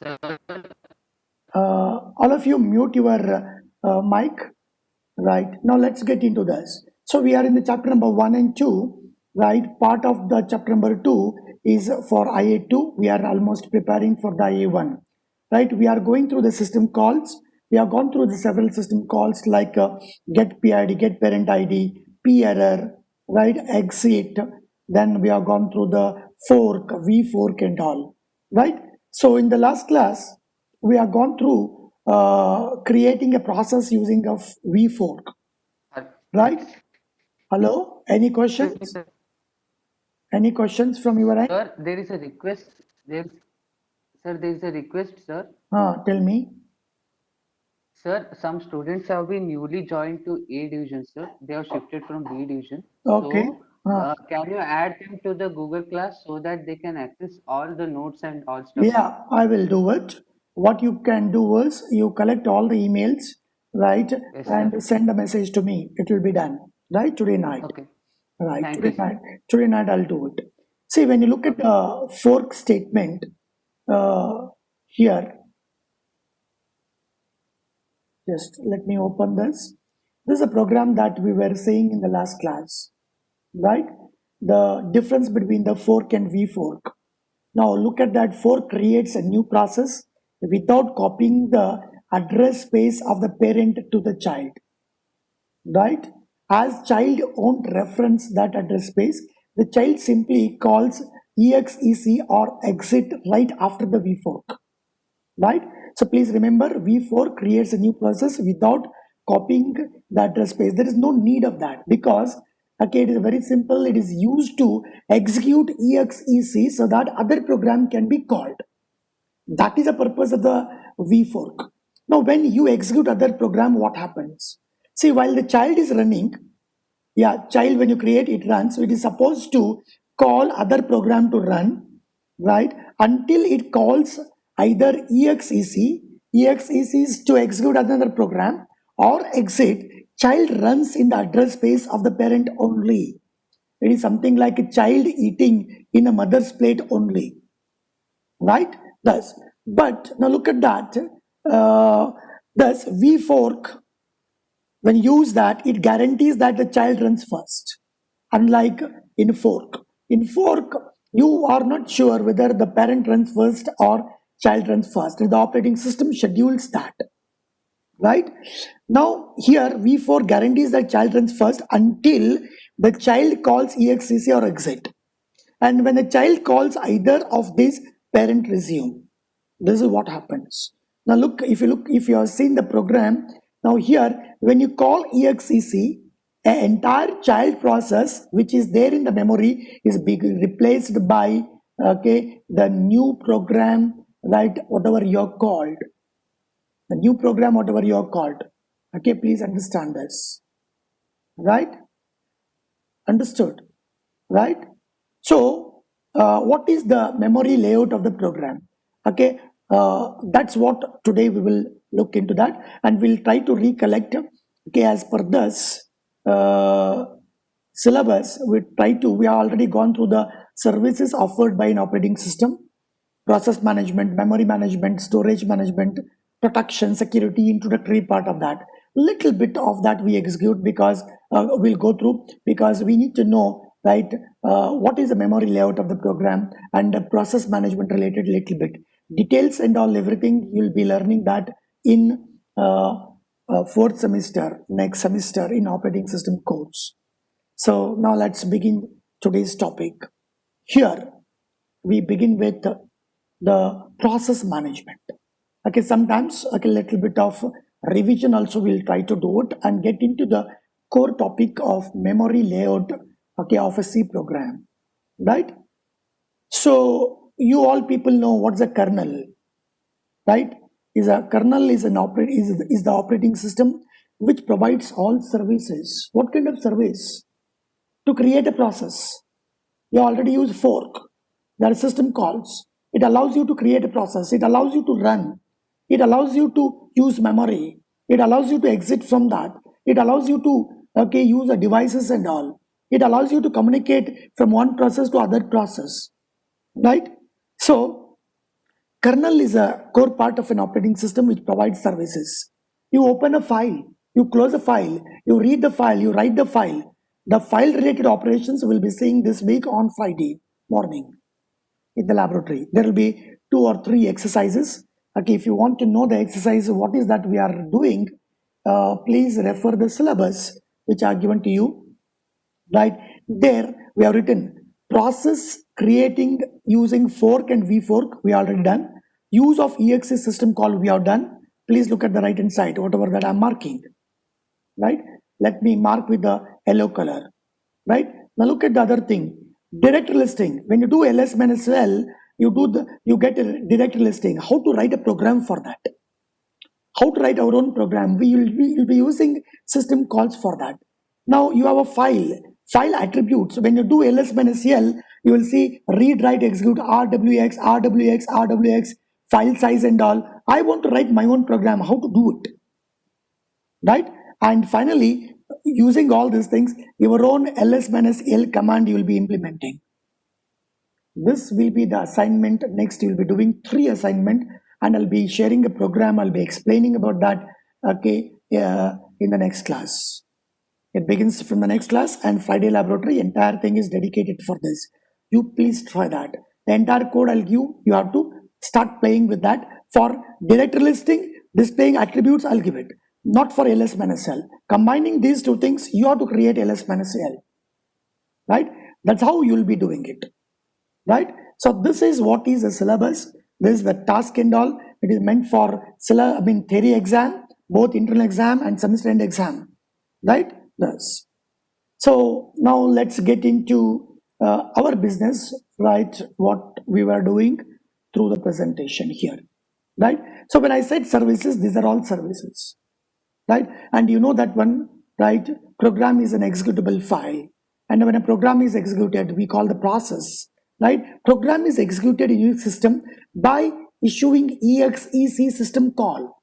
Sir, All of you mute your mic. Right. Now let's get into this. So we are in the chapter number 1 and 2. Right. Part of the chapter number 2 is for IA2. We are almost preparing for the IA1. Right. We are going through the system calls. We have gone through the several system calls like get PID, get parent ID, P error, right, exit. Then we have gone through the fork, V fork and all. Right. So in the last class, we have gone through creating a process using a vfork, right? Hello, any excuse me, questions? Any questions from your end? sir. There is a request. There, sir, there is a request, sir. Tell me. Sir, some students have been newly joined to A division, sir. They have shifted from B division. Okay. So, can you add them to the Google class so that they can access all the notes and all stuff? Yeah, I will do it. What you can do is you collect all the emails, right, Yes, sir. and send a message to me. It will be done, right, today night. Okay. Right, Thank you, sir. today night I'll do it. See, when you look at Okay. fork statement here, just let me open this. This is a program that we were saying in the last class, right? The difference between the fork and V fork. Now look at that. Fork creates a new process without copying the address space of the parent to the child, right? As child won't reference that address space, the child simply calls exec or exit right after the V fork, right? So please remember, V4 creates a new process without copying the address space. There is no need of that because, okay, it is very simple. It is used to execute exec so that other program can be called. That is the purpose of the V fork. Now, when you execute other program, what happens? See, while the child is running, yeah, child when you create it runs, so it is supposed to call other program to run, right, until it calls either exec is to execute another program, or exit. Child runs in the address space of the parent only. It is something like a child eating in a mother's plate only, right? Thus, but now look at that. Thus V fork, when you use that, it guarantees that the child runs first. Unlike in fork, you are not sure whether the parent runs first or child runs first. The operating system schedules that, right? Now here V4 guarantees that child runs first until the child calls exec or exit. And when the child calls either of these, parent resume. This is what happens. Now look, if you have seen the program, now here, when you call exec, an entire child process which is there in the memory is being replaced by, okay, the new program, right, whatever you're called. The new program, whatever you're called. Okay, please understand this. Right? Understood? Right? So, what is the memory layout of the program? Okay, that's what today we will look into that, and we'll try to recollect. Okay, as per this syllabus, we have already gone through the services offered by an operating system: process management, memory management, storage management, protection, security, introductory part of that. Little bit of that we execute because we'll go through, because we need to know, right, what is the memory layout of the program, and the process management related little bit. Details and all everything you'll be learning that in fourth semester, next semester in operating system course. So now let's begin today's topic. Here we begin with the process management. Okay, sometimes okay, a little bit of revision also we'll try to do it and get into the core topic of memory layout, okay, of a C program, right? So you all people know what's a kernel, right? Is a kernel is is the operating system which provides all services. What kind of service? To create a process. You already use fork. There are system calls. It allows you to create a process. It allows you to run. It allows you to use memory. It allows you to exit from that. It allows you to, okay, use the devices and all. It allows you to communicate from one process to other process, right? So Kernel is a core part of an operating system which provides services. You open a file, you close a file, you read the file, you write the file. The file related operations will be seeing this week on Friday morning in the laboratory. There will be 2 or 3 exercises. Okay, if you want to know the exercise, what is that we are doing, please refer the syllabus which are given to you. Right there, we have written process creating using fork and vfork. We already done. Use of exe system call we have done. Please look at the right hand side, whatever that I'm marking. Right? Let me mark with the yellow color. Right? Now look at the other thing. Directory listing. When you do ls minus l, you get a directory listing. How to write a program for that? How to write our own program? We will be using system calls for that. Now you have a file attributes. When you do ls minus l, you will see read, write, execute, rwx, rwx, rwx, file size and all. I want to write my own program. How to do it? Right? And finally, using all these things, your own ls minus l command you will be implementing. This will be the assignment. Next, you will be doing 3 assignment, and I'll be sharing a program. I'll be explaining about that, okay, in the next class. It begins from the next class, and Friday laboratory, entire thing is dedicated for this. You please try that. The entire code I'll give, you have to start playing with that. For directory listing, displaying attributes, I'll give it. Not for ls minus l. Combining these 2 things, you have to create ls minus l. Right? That's how you'll be doing it. Right? So this is what is a syllabus. This is the task and all. It is meant for theory exam, both internal exam and semester end exam. Right? Yes. So now let's get into our business, right? What we were doing through the presentation here. Right? So when I said services, these are all services. Right? And you know that one, right? Program is an executable file. And when a program is executed, we call the process. Right? Program is executed in your system by issuing exec system call.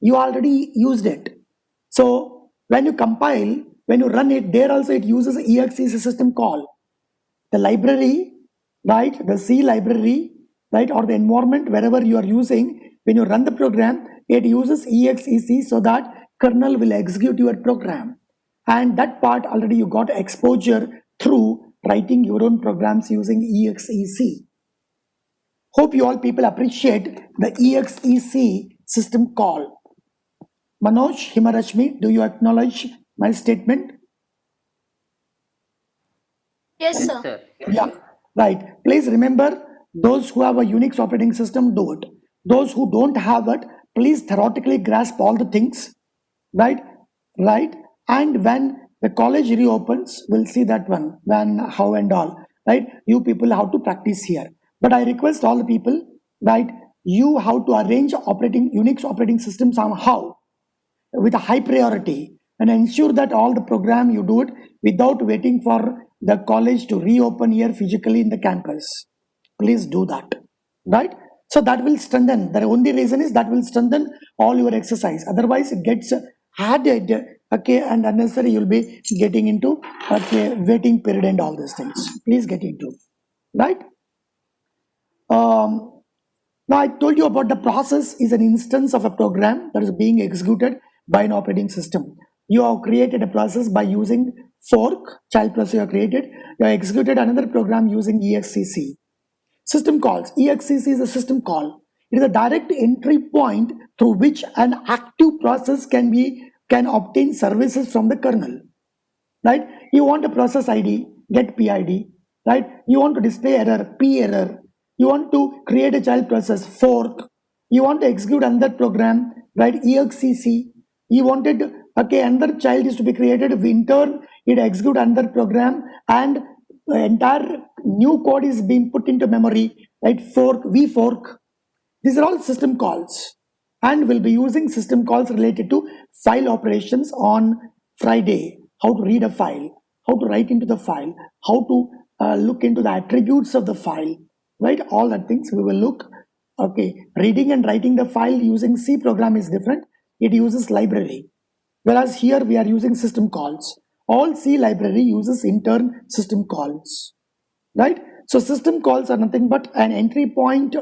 You already used it. So when you compile, when you run it, there also it uses exec system call. The library, right? The C library, right? Or the environment, wherever you are using, when you run the program, it uses exec so that kernel will execute your program. And that part already you got exposure through writing your own programs using exec. Hope you all people appreciate the exec system call. Manoj, Himarashmi, do you acknowledge my statement? Yes, Yes, sir. sir. Yeah, right. Please remember, those who have a Unix operating system, do it. Those who don't have it, please theoretically grasp all the things, right? Right. And when the college reopens, we'll see that one, when, how and all, right? You people have to practice here. But I request all the people, right? You have to arrange Unix operating system somehow with a high priority and ensure that all the program you do it without waiting for the college to reopen here physically in the campus. Please do that, right? So that will strengthen. The only reason is that will strengthen all your exercise. Otherwise, it gets added, okay, and unnecessary. You'll be getting into waiting period and all these things. Please get into, right? Now I told you about the process is an instance of a program that is being executed by an operating system. You have created a process by using fork, child process you have created. You have executed another program using exec. System calls. Exec is a system call. It is a direct entry point through which an active process can obtain services from the kernel. Right? You want a process ID, get PID. Right? You want to display error, P error. You want to create a child process, fork. You want to execute another program, right? exec. You wanted, okay, another child is to be created. In turn, it execute another program, and the entire new code is being put into memory, right? Fork, vfork. These are all system calls, and we'll be using system calls related to file operations on Friday. How to read a file, how to write into the file, how to look into the attributes of the file, right? All that things we will look. Okay, reading and writing the file using C program is different. It uses library, whereas here we are using system calls. All C library uses in turn system calls, right? So system calls are nothing but an entry point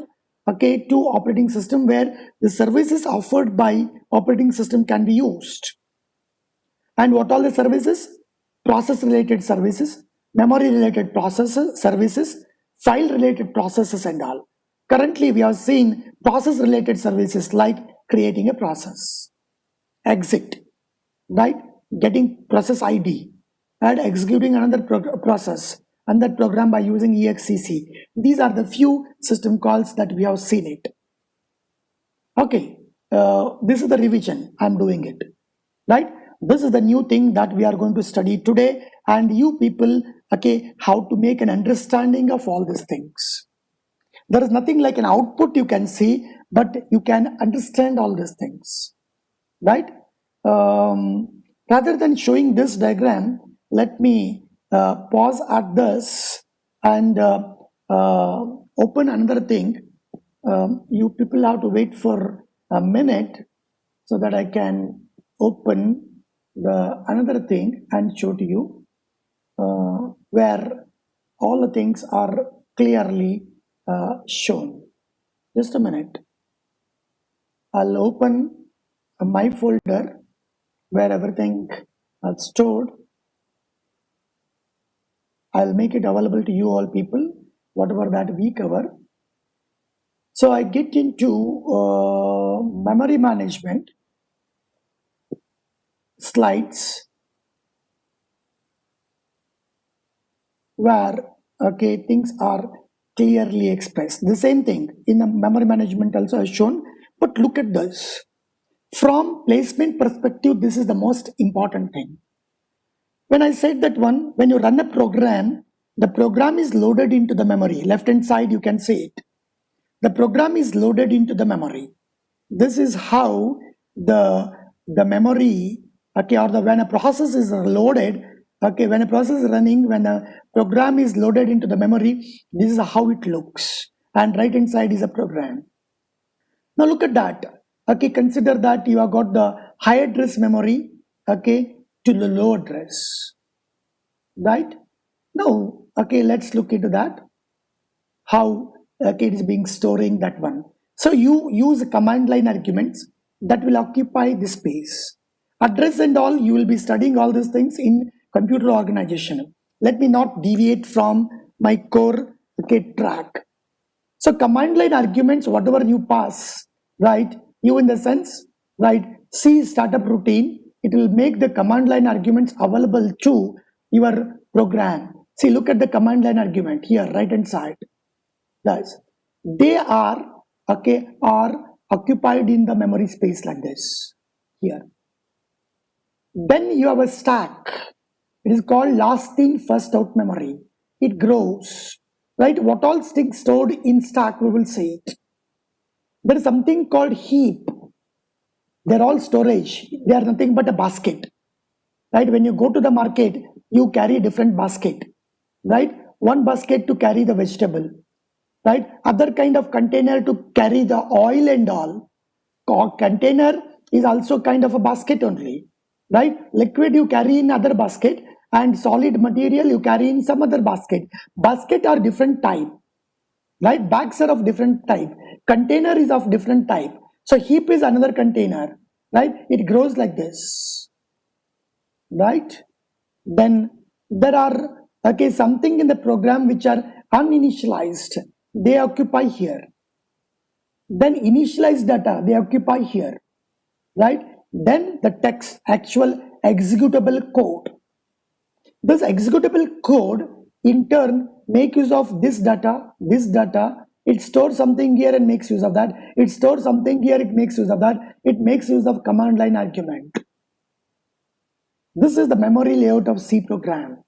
okay, to operating system where the services offered by operating system can be used. And what all the services? Process related services, memory related processes, services, file related processes and all. Currently, we have seen process related services like creating a process, exit, right? Getting process ID and executing another process and that program by using exec. These are the few system calls that we have seen it. Okay, this is the revision. I'm doing it, right? This is the new thing that we are going to study today, and you people, okay, how to make an understanding of all these things. There is nothing like an output you can see, but you can understand all these things, right? Rather than showing this diagram, let me pause at this and open another thing. You people have to wait for a minute so that I can open the another thing and show to you where all the things are clearly shown. Just a minute. I'll open my folder where everything is stored. I'll make it available to you all people, whatever that we cover. So I get into memory management, slides, where okay things are clearly expressed. The same thing in the memory management also is shown, but look at this. From placement perspective, this is the most important thing. When I said that one, when you run a program, the program is loaded into the memory. Left hand side, you can see it. The program is loaded into the memory. This is how the memory, okay, or when a process is loaded, okay, when a process is running, when a program is loaded into the memory, this is how it looks. And right hand side is a program. Now look at that. Okay, consider that you have got the high address memory, okay, to the low address, right? Now, okay, let's look into that. How okay, it is being storing that one. So you use command line arguments that will occupy this space. Address and all, you will be studying all these things in computer organization. Let me not deviate from my core okay, track. So command line arguments, whatever you pass, right? You in the sense, right? C startup routine, it will make the command line arguments available to your program. See, look at the command line argument here, right hand side. Thus, they are okay are occupied in the memory space like this here. Then you have a stack. It is called last in first out memory. It grows, right? What all things stored in stack we will see it. There is something called heap. They're all storage. They are nothing but a basket, right? When you go to the market, you carry different basket, right? One basket to carry the vegetable, right? Other kind of container to carry the oil and all. Container is also kind of a basket only, right? Liquid you carry in other basket and solid material you carry in some other basket. Basket are different type, right? Bags are of different type. Container is of different type. So heap is another container, right? It grows like this, right? Then there are okay something in the program which are uninitialized. They occupy here. Then initialized data they occupy here, right? Then the text, actual executable code. This executable code in turn make use of this data. It stores something here and makes use of that. It stores something here, it makes use of that. It makes use of command line argument. This is the memory layout of C program.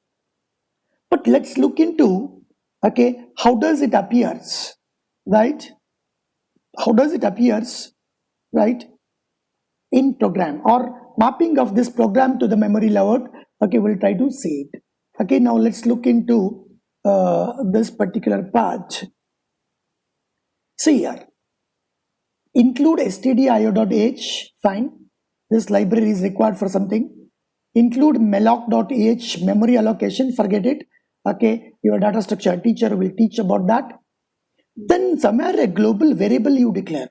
But let's look into okay how does it appears, right? How does it appears, right? In program or mapping of this program to the memory layout. Okay, we'll try to see it. Okay, now let's look into this particular part. See here, include stdio.h, fine. This library is required for something. Include malloc.h, memory allocation, forget it. Okay, your data structure teacher will teach about that. Then somewhere a global variable you declare,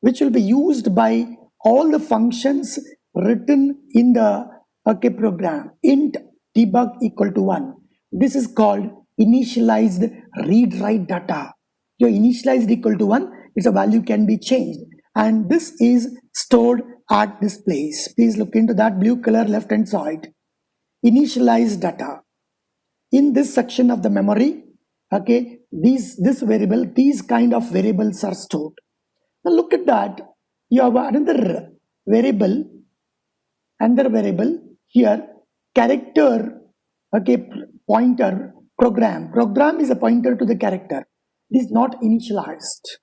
which will be used by all the functions written in the program. Int debug equal to 1. This is called initialized read write data. Your initialized equal to 1, its a value can be changed, and this is stored at this place. Please look into that blue color left hand side. Initialized data. In this section of the memory, this variable, these kind of variables are stored. Now look at that. You have another variable here, character, pointer, program. Program is a pointer to the character. It is not initialized.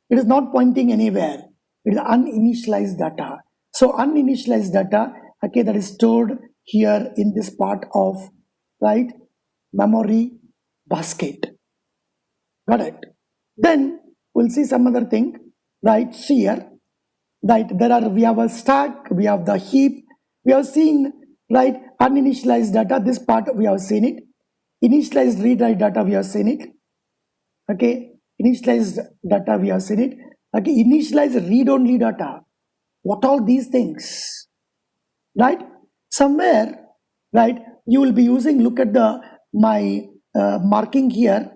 It is not pointing anywhere. It is uninitialized data. So uninitialized data, that is stored here in this part of, right, memory basket. Got it? Then we'll see some other thing, right? Here, right? We have a stack, we have the heap, we have seen, right? Uninitialized data. This part we have seen it. Initialized read write data, we have seen it. Okay, initialized data, we have seen it. Okay, initialized read only data. What all these things, right? Somewhere, right? You will be using. Look at my marking here.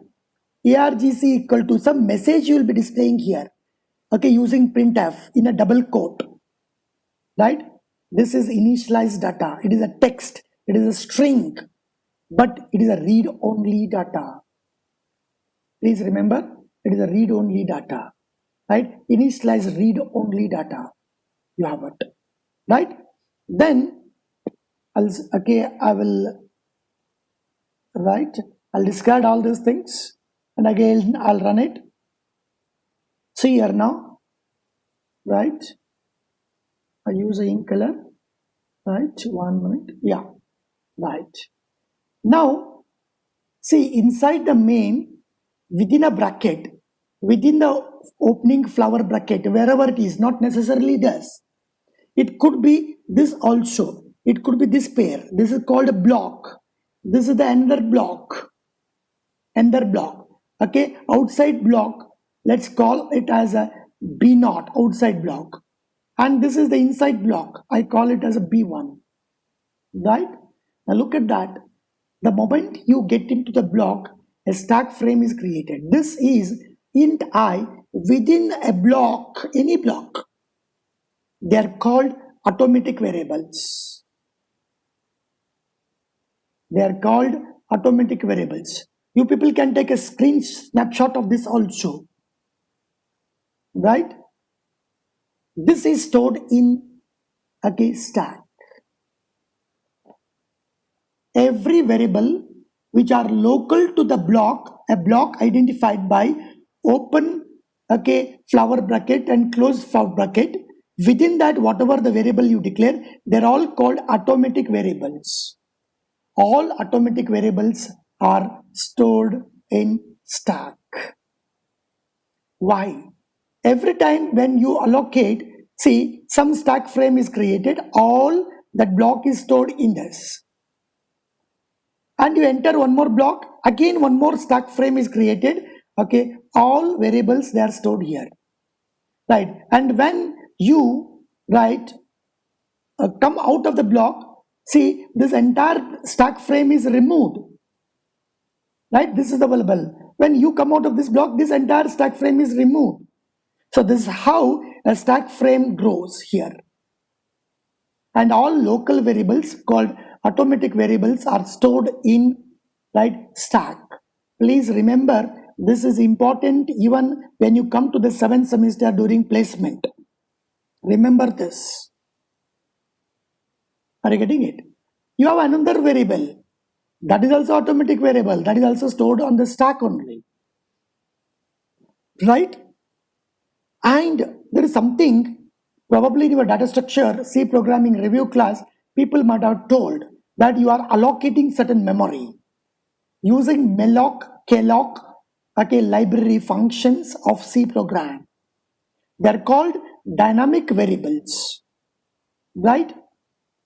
ARGC equal to some message you will be displaying here, using printf in a double quote, right? This is initialized data. It is a text, it is a string, but it is a read only data. Please remember, it is a read only data, right? Initialized read only data, you have it, right? Then I will discard all these things, and again I'll run it. See here now, right? I use a ink color, right? 1 minute, yeah, right. Now, see inside the main, within a bracket, within the opening flower bracket, wherever it is, not necessarily this. It could be this also. It could be this pair. This is called a block. This is the another block. Another block. Okay, outside block. Let's call it as a B0, outside block. And this is the inside block. I call it as a B1. Right? Now look at that. The moment you get into the block, a stack frame is created. This is int I within a block, any block. They are called automatic variables. They are called automatic variables. You people can take a screen snapshot of this also. Right? This is stored in a stack. Every variable which are local to the block, a block identified by open flower bracket and close flower bracket, within that whatever the variable you declare, they're all called automatic variables. All automatic variables are stored in stack. Why? Every time when you allocate, see, some stack frame is created, all that block is stored in this. And you enter one more block, again one more stack frame is created. All variables, they are stored here, right? And when you come out of the block, see, this entire stack frame is removed, right? This is available. When you come out of this block, this entire stack frame is removed. So this is how a stack frame grows here. And all local variables called automatic variables are stored in stack. Please remember, this is important even when you come to the 7th semester during placement. Remember this. Are you getting it? You have another variable that is also automatic variable, that is also stored on the stack only, right? And there is something probably in your data structure C programming review class, people might have told that you are allocating certain memory using malloc, calloc, library functions of C program. They are called dynamic variables, right?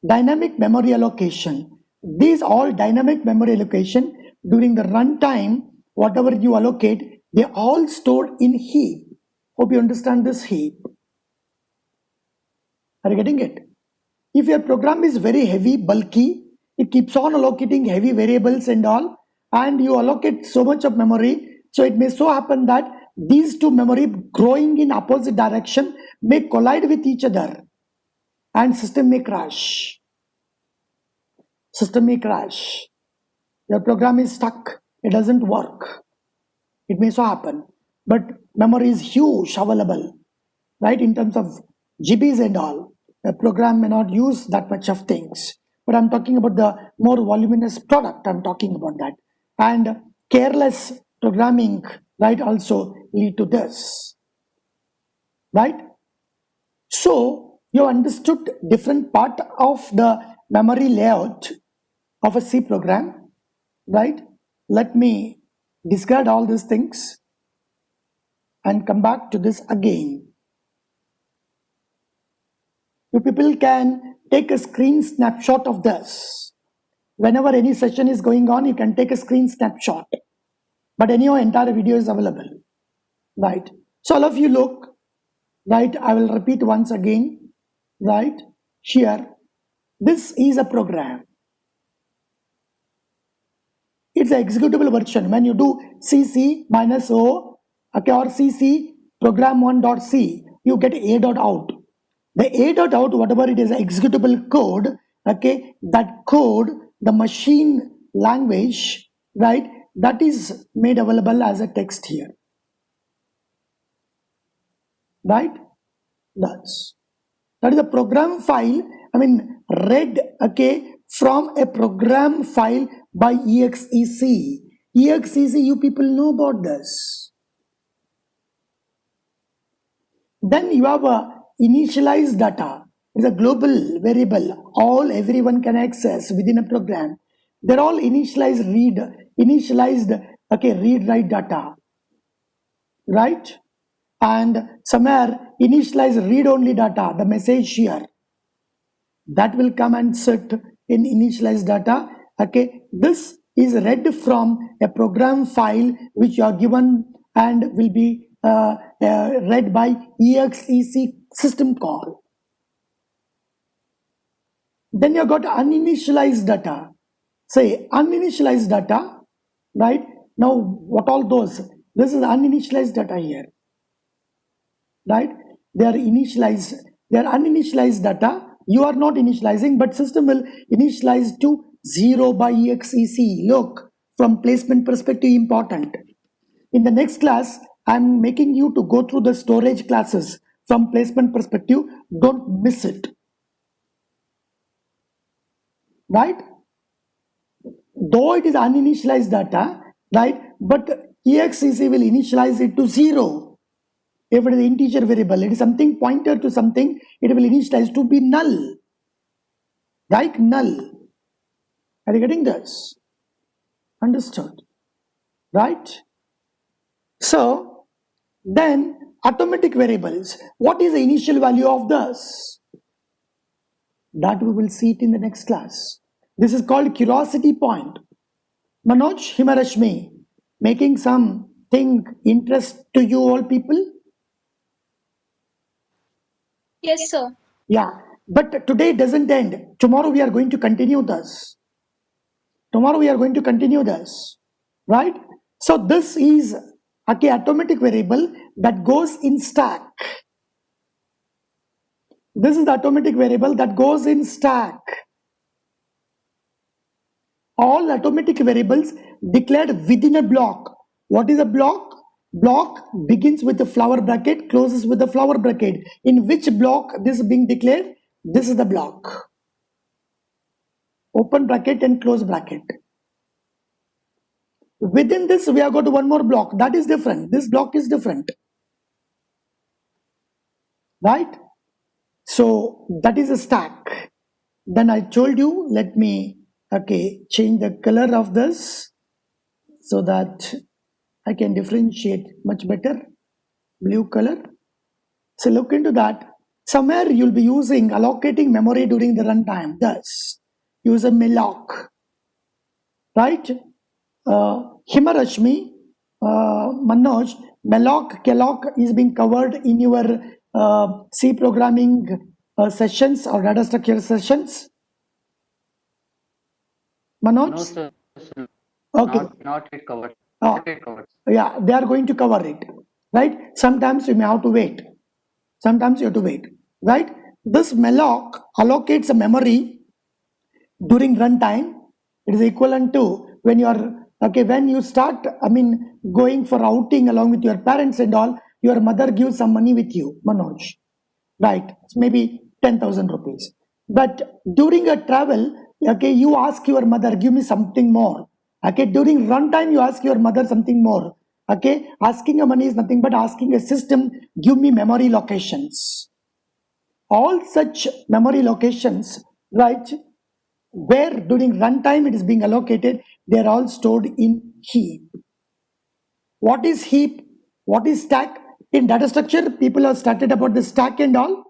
Dynamic memory allocation. These all dynamic memory allocation during the runtime, whatever you allocate, They all stored in heap. Hope you understand this heap. Are you getting it? If your program is very heavy, bulky, it keeps on allocating heavy variables and all, and you allocate so much of memory, so it may so happen that these two memory growing in opposite direction may collide with each other and system may crash. System may crash. Your program is stuck. It doesn't work. It may so happen. But memory is huge available, right? In terms of GBs and all, the program may not use that much of things. But I'm talking about the more voluminous product. I'm talking about that. And careless programming, right, also lead to this, right? So you understood different part of the memory layout of a C program, right? Let me discard all these things and come back to this again. You people can take a screen snapshot of this. Whenever any session is going on, you can take a screen snapshot. But anyhow, entire video is available, right? So all of you look, right? I will repeat once again, right? Here, this is a program. It's an executable version. When you do cc -o, okay, or cc program1.c, you get a.out. The a.out, whatever it is, executable code, okay, that code, the machine language, right, that is made available as a text here, right? That is a program file, I mean, read, okay, from a program file by exec. Exec, you people know about this. Then you have a initialized data. It's a global variable. Everyone can access within a program. They're all initialized read write data, right? And somewhere initialize read only data, the message here, that will come and sit in initialized data. Okay, this is read from a program file which you are given and will be read by exec system call. Then you got uninitialized data. Say uninitialized data, right? Now what all those? This is uninitialized data here, right? They are initialized. They are uninitialized data. You are not initializing, but system will initialize to 0 by exec. Look, from placement perspective, important. In the next class, I'm making you to go through the storage classes from placement perspective. Don't miss it, right? Though it is uninitialized data, right? But exec will initialize it to 0. If it is integer variable, it is something pointer to something, it will initialize to be null, right? Null. Are you getting this? Understood, right? So then automatic variables, what is the initial value of this? That we will see it in the next class. This is called curiosity point. Manoj, Himarashmi, making something interest to you all people? Yes, sir. Yeah, but today doesn't end. Tomorrow we are going to continue this. Right? So this is okay, automatic variable that goes in stack. This is the automatic variable that goes in stack. All automatic variables declared within a block. What is a block? Block begins with a flower bracket, closes with a flower bracket. In which block this is being declared? This is the block. Open bracket and close bracket. Within this, we have got one more block. That is different. This block is different. Right? So that is a stack. Then I told you, let me, okay, change the color of this so that I can differentiate much better. Blue color. So look into that. Somewhere you'll be using allocating memory during the runtime. Thus, use a malloc, right? Himarashmi, Manoj, malloc, calloc is being covered in your C programming sessions or data structure sessions? Manoj? No, sir. Sir. Okay. Not yet covered. Uh, Not yet covered. yeah, they are going to cover it, right? Sometimes you may have to wait. Sometimes you have to wait, right? This malloc allocates a memory during runtime. It is equivalent to when you are okay, when you start, I mean, going for outing along with your parents and all, your mother gives some money with you, Manoj, right? It's maybe 10,000 rupees. But during a travel, okay, you ask your mother, give me something more. Okay, during runtime, you ask your mother something more. Okay, asking a money is nothing but asking a system, give me memory locations. All such memory locations, right, where during runtime it is being allocated, they are all stored in heap. What is heap? What is stack? In data structure, people have started about the stack and all.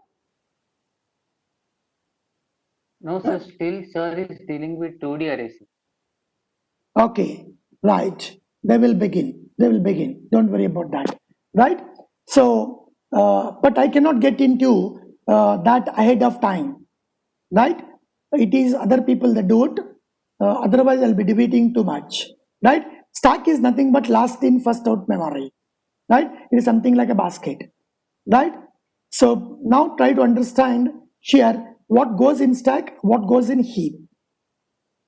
No, sir. Still, sir is dealing with 2D arrays. Okay, right. They will begin. They will begin. Don't worry about that. Right? So, but I cannot get into that ahead of time. Right? It is other people that do it. Otherwise, I'll be debating too much. Right? Stack is nothing but last in, first out memory. Right? It is something like a basket. Right? So now try to understand here what goes in stack, what goes in heap,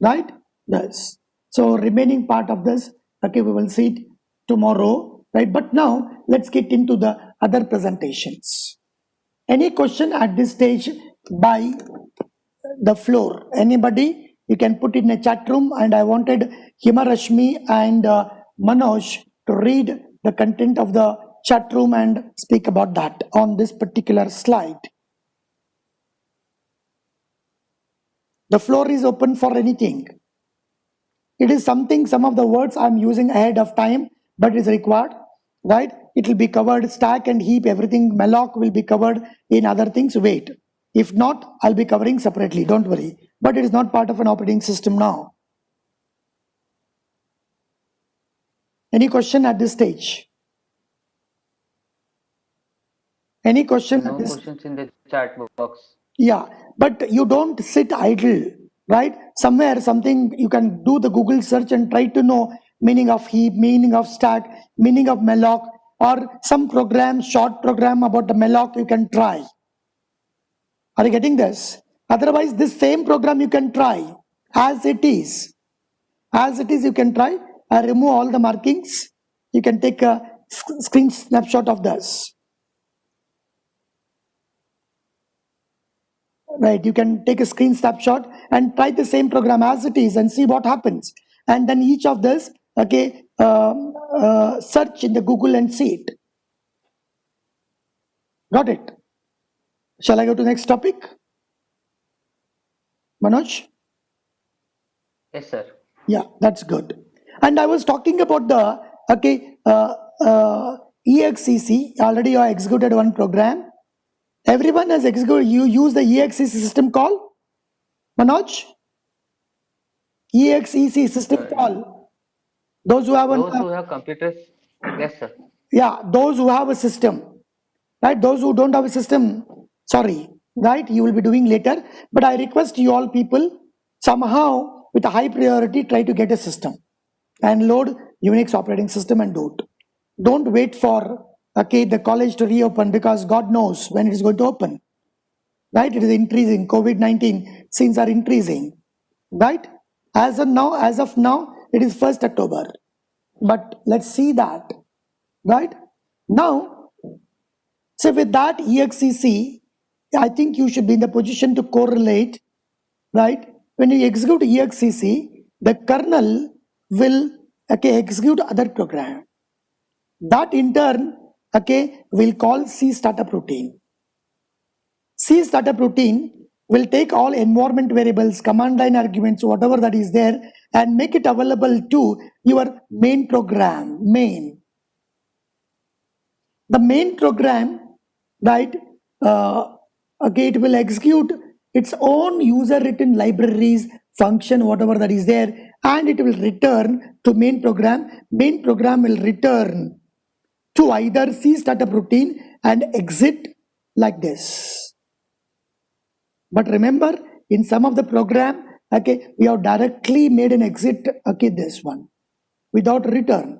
right? Yes. So remaining part of this, okay, we will see it tomorrow, right? But now let's get into the other presentations. Any question at this stage by the floor? Anybody? You can put it in a chat room, and I wanted Hima Rashmi and Manoj to read the content of the chat room and speak about that on this particular slide. The floor is open for anything. It is something, some of the words I'm using ahead of time, but it's required, right? It will be covered, stack and heap, everything, malloc will be covered in other things, wait. If not, I'll be covering separately, don't worry. But it is not part of an operating system now. Any question at this stage? Any question at No this? questions in the chat box. Yeah, but you don't sit idle, right? Somewhere, something you can do the Google search and try to know meaning of heap, meaning of stack, meaning of malloc, or some program, short program about the malloc you can try. Are you getting this? Otherwise, this same program you can try as it is. As it is, you can try. Remove all the markings. You can take a screen snapshot of this. Right, you can take a screen snapshot and try the same program as it is and see what happens. And then each of this, okay, search in the Google and see it. Got it? Shall I go to next topic? Manoj? Yes, sir. Yeah, that's good. And I was talking about the, okay, EXEC. Already I executed one program. Everyone has executed, you use the EXEC system call? Manoj? EXEC system call. Those who have an, Those who have computers, yes, sir. yeah, those who have a system, right? Those who don't have a system, sorry, right? You will be doing later. But I request you all people somehow with a high priority try to get a system and load Unix operating system and do it. Don't wait for okay the college to reopen because God knows when it is going to open. Right? It is increasing. COVID-19 scenes are increasing. Right? As of now, it is 1st October. But let's see that. Right? Now, so with that EXEC, I think you should be in the position to correlate, right? When you execute EXEC, the kernel will okay, execute other program. That in turn, okay, will call C startup routine. C startup routine will take all environment variables, command line arguments, whatever that is there, and make it available to your main program, main. The main program, right, okay, it will execute its own user written libraries, function, whatever that is there, and it will return to main program. Main program will return to either C startup routine and exit like this. But remember, in some of the program, okay, we have directly made an exit, okay, this one, without return.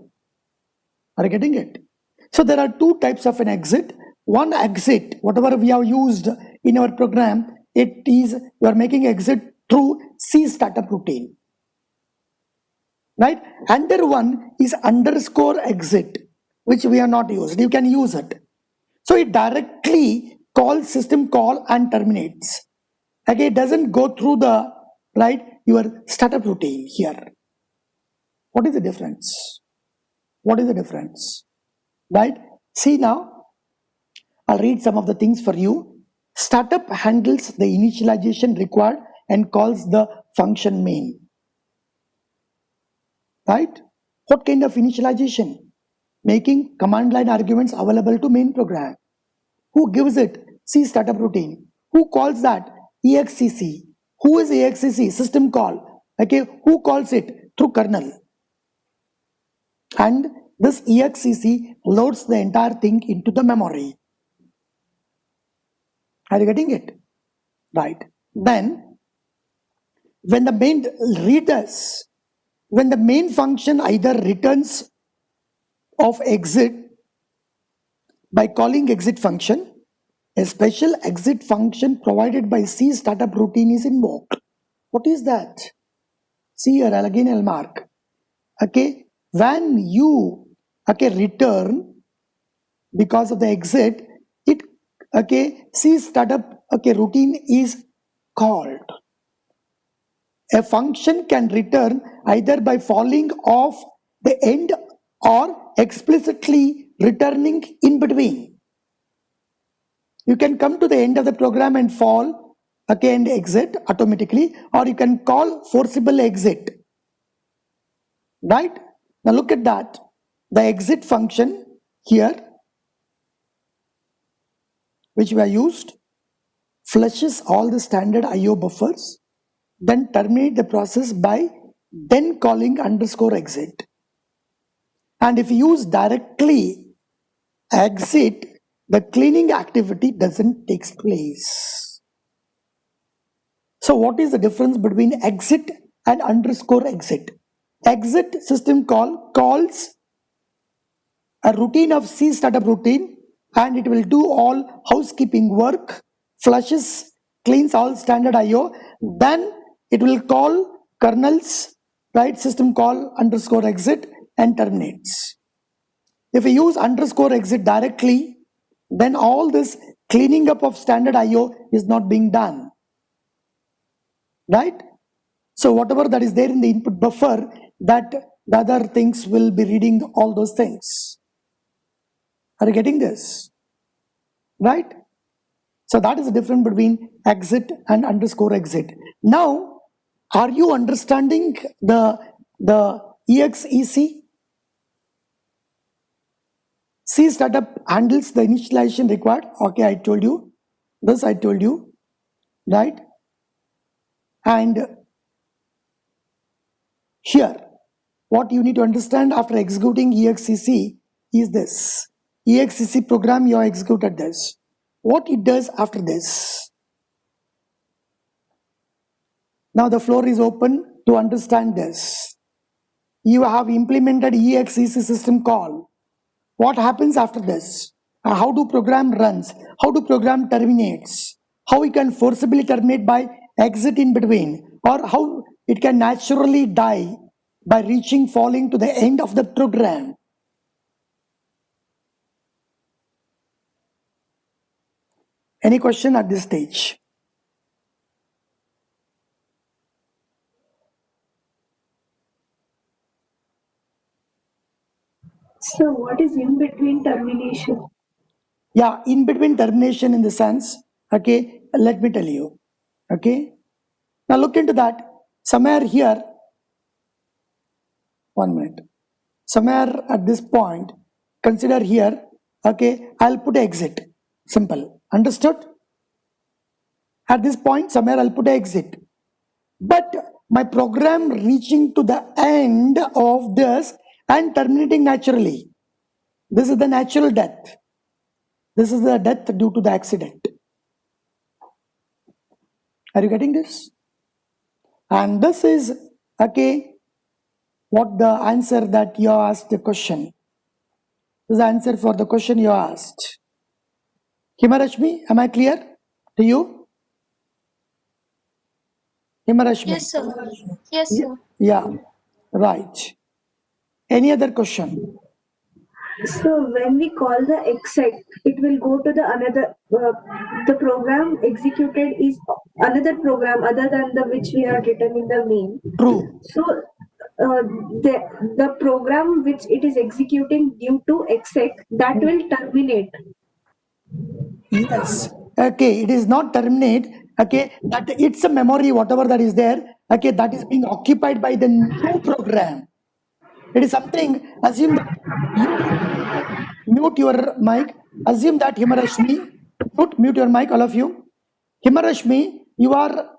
Are you getting it? So there are two types of an exit. One exit, whatever we have used in our program, it is, you are making exit through C startup routine. Right? Under one is underscore exit, which we have not used. You can use it. So it directly calls system call and terminates. Okay, it doesn't go through the, right, your startup routine here. What is the difference? What is the difference? Right? See now, I'll read some of the things for you. Startup handles the initialization required and calls the function main. Right? What kind of initialization? Making command line arguments available to main program. Who gives it? C startup routine. Who calls that? EXCC. Who is EXCC? System call. Okay, who calls it? Through kernel. And this EXCC loads the entire thing into the memory. Are you getting it? Right. Then, when the main readers, when the main function either returns of exit by calling exit function, a special exit function provided by C startup routine is invoked. What is that? See here, again I'll mark. Okay, when you, okay, return because of the exit, it, okay, C startup, okay, routine is called. A function can return either by falling off the end or explicitly returning in between. You can come to the end of the program and fall, okay, and exit automatically, or you can call forcible exit. Right? Now look at that. The exit function here, which we have used, flushes all the standard IO buffers, then terminate the process by then calling underscore exit. And if you use directly exit, the cleaning activity doesn't take place. So what is the difference between exit and underscore exit? Exit system call calls a routine of C startup routine, and it will do all housekeeping work, flushes, cleans all standard IO. Then it will call kernels, right, system call underscore exit and terminates. If we use underscore exit directly, then all this cleaning up of standard IO is not being done. Right? So whatever that is there in the input buffer, that the other things will be reading all those things. Are you getting this? Right? So that is the difference between exit and underscore exit. Now, are you understanding the EXEC? C startup handles the initialization required. Okay, I told you. This I told you. Right? And here, what you need to understand after executing EXEC is this. EXEC program, you have executed this. What it does after this. Now the floor is open to understand this. You have implemented EXEC system call. What happens after this? How do program runs? How do program terminates? How we can forcibly terminate by exit in between? Or how it can naturally die by reaching, falling to the end of the program? Any question at this stage? So what is in between termination? Yeah, in between termination in the sense, okay, let me tell you. Okay, now look into that. Somewhere here, 1 minute. Somewhere at this point, consider here, okay, I'll put exit. Simple. Understood? At this point, somewhere I'll put exit. But my program reaching to the end of this and terminating naturally. This is the natural death. This is the death due to the accident. Are you getting this? And this is, okay, what the answer that you asked the question. This is the answer for the question you asked. Himarashmi, am I clear to you? Himarashmi? Yes, sir. Yes, sir. Yeah, right. Any other question? So when we call the exec, it will go to the another, the program executed is another program other than the which we have written in the main. True. So the program which it is executing due to exec, that will terminate. Yes. Okay, it is not terminate. Okay, that it's a memory, whatever that is there. Okay, that is being occupied by the new program. It is something. Assume that you mute your mic. Assume that Himarashmi, mute your mic, all of you. Himarashmi, you are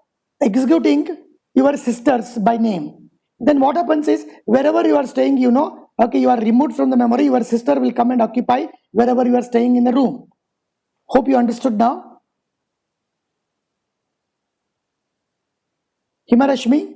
executing your sisters by name. Then what happens is, wherever you are staying, you know, okay, you are removed from the memory, your sister will come and occupy wherever you are staying in the room. Hope you understood now. Himarashmi?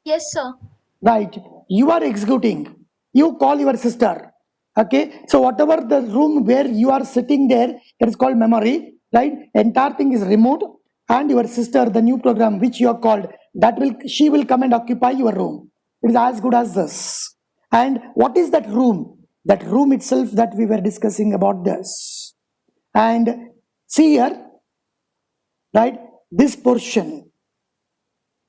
Yes, sir. Right. You are executing. You call your sister. Okay. So whatever the room where you are sitting there, that is called memory. Right. Entire thing is removed, and your sister, the new program which you are called, she will come and occupy your room. It is as good as this. And what is that room? That room itself that we were discussing about this. And see here, right? This portion,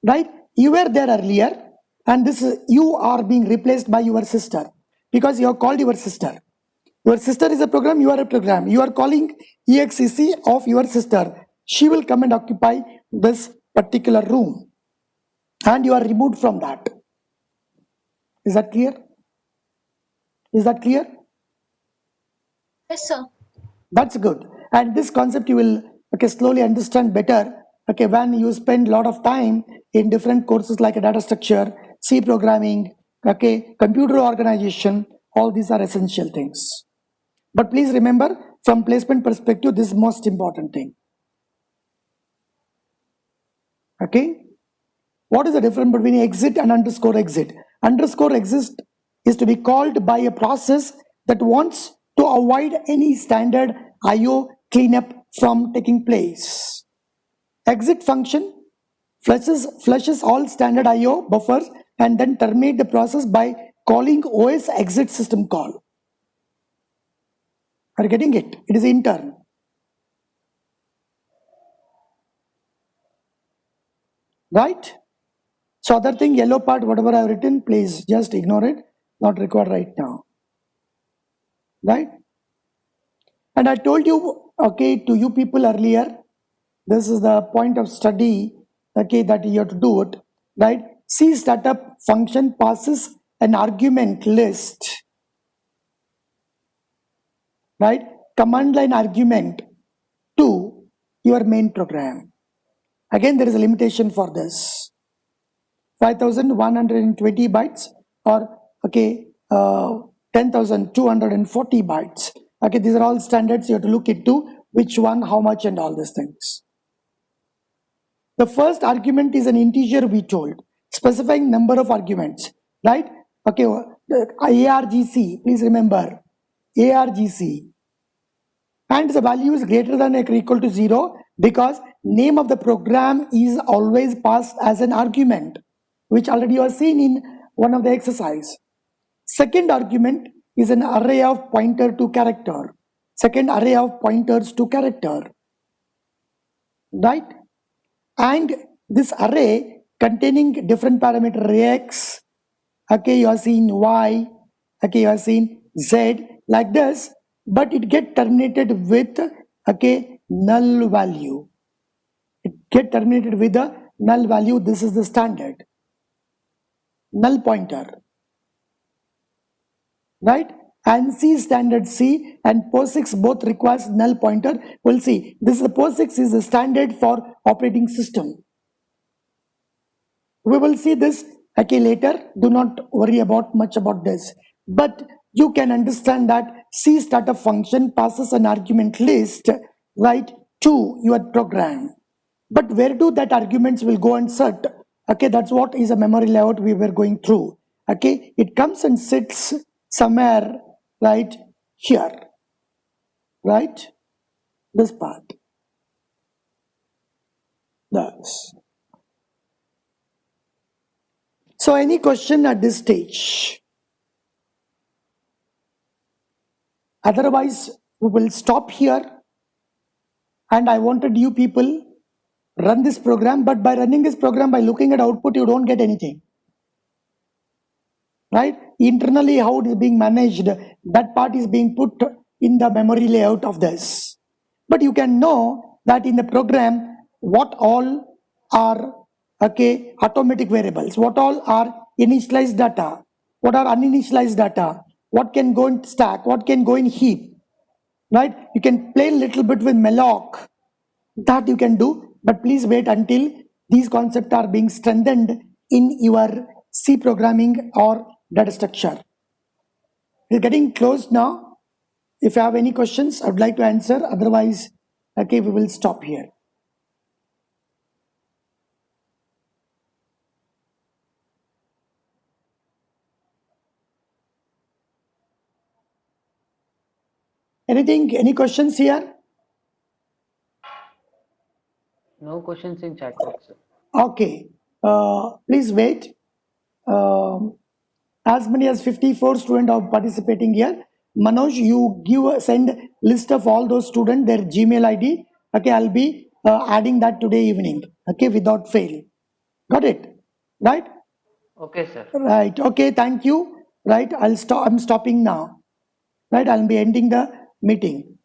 right? You were there earlier, and this is, you are being replaced by your sister because you have called your sister. Your sister is a program, you are a program. You are calling exec of your sister. She will come and occupy this particular room, and you are removed from that. Is that clear? Is that clear? Yes, sir. That's good. And this concept you will, okay, slowly understand better, okay, when you spend a lot of time in different courses like a data structure, C programming, okay, computer organization. All these are essential things. But please remember, from placement perspective, this is most important thing. Okay. What is the difference between exit and underscore exit? Underscore exit is to be called by a process that wants to avoid any standard IO cleanup from taking place. Exit function flushes all standard IO buffers and then terminate the process by calling OS exit system call. Are you getting it? It is intern. Right? So other thing, yellow part, whatever I have written, please just ignore it. Not required right now. Right? And I told you, okay, to you people earlier, this is the point of study, okay, that you have to do it, right? C startup function passes an argument list, right? Command line argument to your main program. Again, there is a limitation for this. 5,120 bytes or, okay, 10,240 bytes. Okay, these are all standards. You have to look into which one, how much, and all these things. The first argument is an integer, we told, specifying number of arguments, right? Okay, ARGC, please remember, ARGC. And the value is greater than or equal to 0 because name of the program is always passed as an argument, which already you have seen in one of the exercise. Second argument is an array of pointer to character. Second array of pointers to character, right? And this array containing different parameter x, okay, you are seeing y, okay, you are seeing z, like this, but it get terminated with, okay, null value. It get terminated with a null value. This is the standard null pointer, right? ANSI standard C and POSIX both requires null pointer. We'll see. This is the POSIX is the standard for operating system. We will see this okay later. Do not worry about much about this. But you can understand that C startup function passes an argument list, right, to your program. But where do that arguments will go and sit? Okay, that's what is a memory layout we were going through. Okay, it comes and sits somewhere right here, right? This part. Thus. So any question at this stage? Otherwise, we will stop here. And I wanted you people run this program, but by running this program, by looking at output, you don't get anything. Right? Internally, how it is being managed, that part is being put in the memory layout of this. But you can know that in the program, what all are okay automatic variables, what all are initialized data, what are uninitialized data, what can go in stack, what can go in heap. Right? You can play a little bit with malloc, that you can do, but please wait until these concepts are being strengthened in your C programming or data structure. We're getting close now. If you have any questions, I would like to answer. Otherwise, okay, we will stop here. Anything, any questions here? No questions in chat box, sir. Okay, please wait. As many as 54 students are participating here. Manoj, you send list of all those students, their Gmail ID. Okay, I'll be adding that today evening. Okay, without fail. Got it? Right? Okay, sir. Right. Okay, thank you. Right, I'm stopping now. Right, I'll be ending the meeting.